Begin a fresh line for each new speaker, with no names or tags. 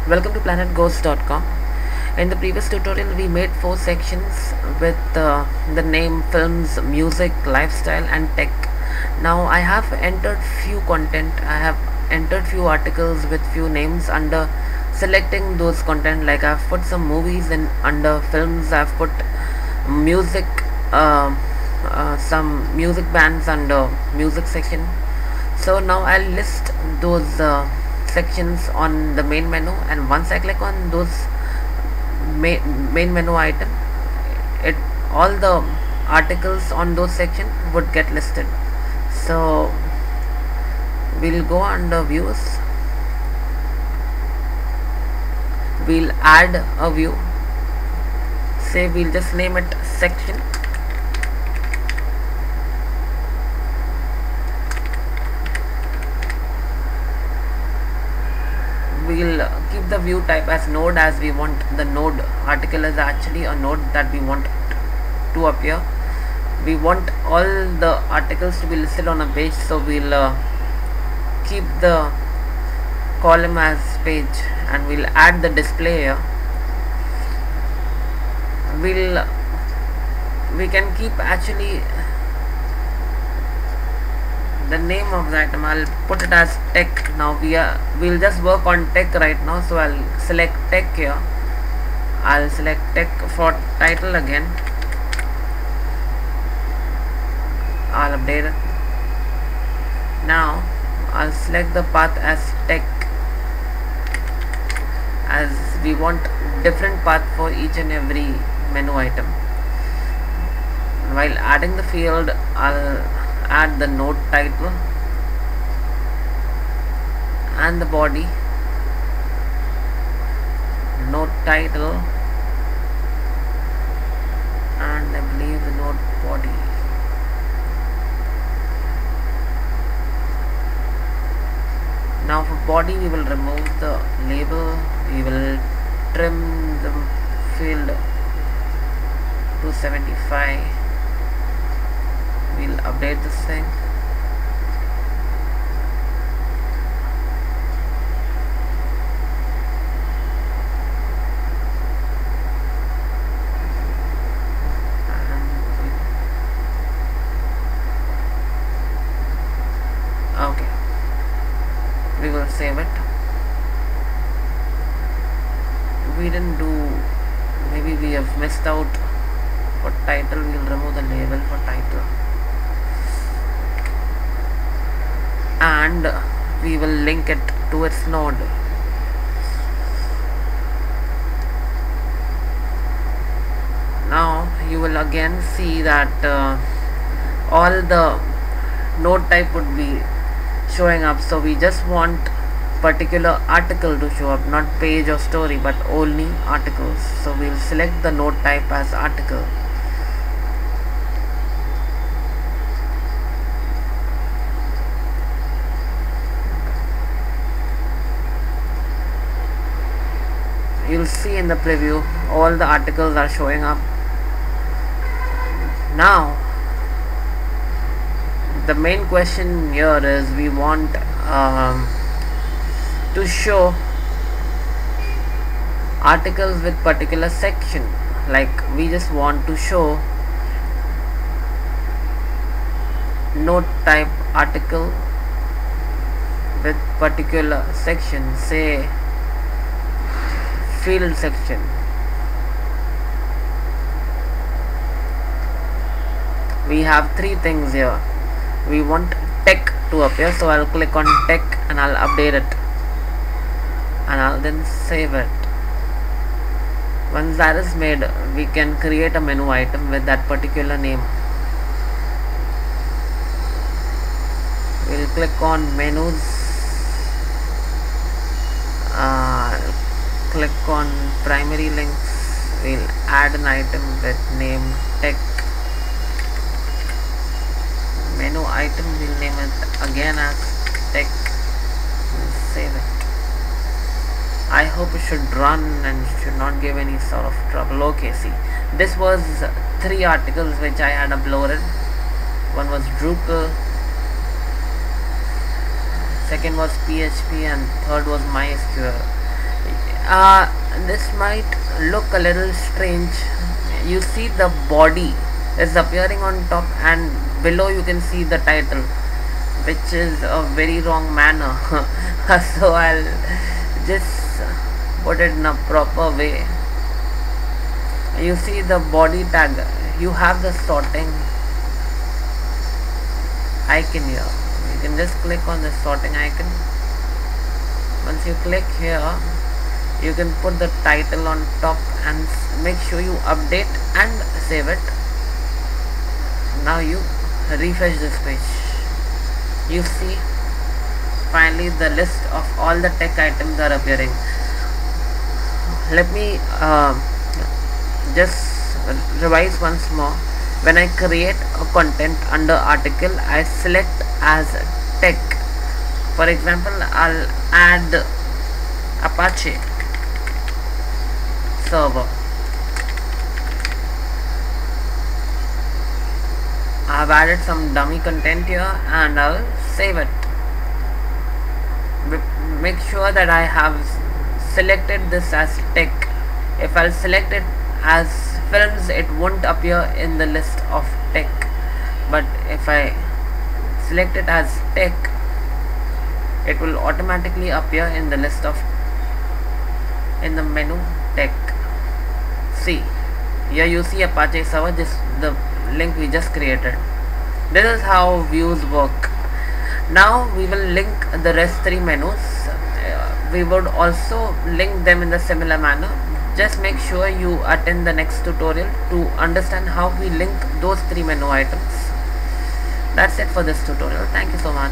Welcome to planetghost.com. In the previous tutorial we made 4 sections with the name films, music, lifestyle and tech. Now I have entered few content. I have entered few articles with few names under selecting those content. Like I've put some movies in under films. I've put music, some music bands under music section. So now I'll list those sections on the main menu, and once I click on those main menu item, it all the articles on those section would get listed. So we'll go under views, we'll add a view, say we'll just name it section. We'll keep the view type as node, as we want the node article is actually a node that we want to appear. We want all the articles to be listed on a page, so we'll keep the column as page, and we'll add the display here. We can keep actually the name of the item. I'll put it as tech. Now we'll just work on tech right now, so I'll select tech here. I'll select tech for title again. I'll update it. Now I'll select the path as tech, as we want different path for each and every menu item. While adding the field, I'll add the node title and the body. Node title and I believe the node body. Now for body we will remove the label, we will trim the field to 75. We'll update this thing. Okay, we will save it. We didn't do, maybe we have missed out. For title we'll remove the label for title, and we will link it to its node. Now you will again see that all the node type would be showing up. So we just want particular article to show up, not page or story, but only articles. So we'll select the node type as article. You'll see in the preview all the articles are showing up. Now the main question here is we want to show articles with particular section. Like we just want to show node type article with particular section, say field section. We have 3 things here. We want tech to appear, so I'll click on tech and I'll update it, and I'll then save it. Once that is made, we can create a menu item with that particular name. We'll click on menus, click on primary links, we'll add an item with name tech. Menu item we'll name it again as tech. We'll save it. I hope it should run and should not give any sort of trouble. Okay, see, this was 3 articles which I had uploaded. One was Drupal, second was PHP, and third was MySQL. This might look a little strange. You see the body is appearing on top, and below you can see the title, which is a very wrong manner. So I'll just put it in a proper way. You see the body tag, you have the sorting icon here. You can just click on the sorting icon. Once you click here, you can put the title on top and make sure you update and save it. Now you refresh this page. You see finally the list of all the tech items are appearing. Let me just revise once more. When I create a content under article, I select as tech. For example, I'll add Apache server. I've added some dummy content here and I'll save it. Make sure that I have selected this as tech. If I'll select it as films, it won't appear in the list of tech, but if I select it as tech, it will automatically appear in the list of, in the menu tech. See, here you see Apache server, this the link we just created. This is how views work. Now we will link the rest 3 menus. We would also link them in the similar manner. Just make sure you attend the next tutorial to understand how we link those 3 menu items. That's it for this tutorial. Thank you so much.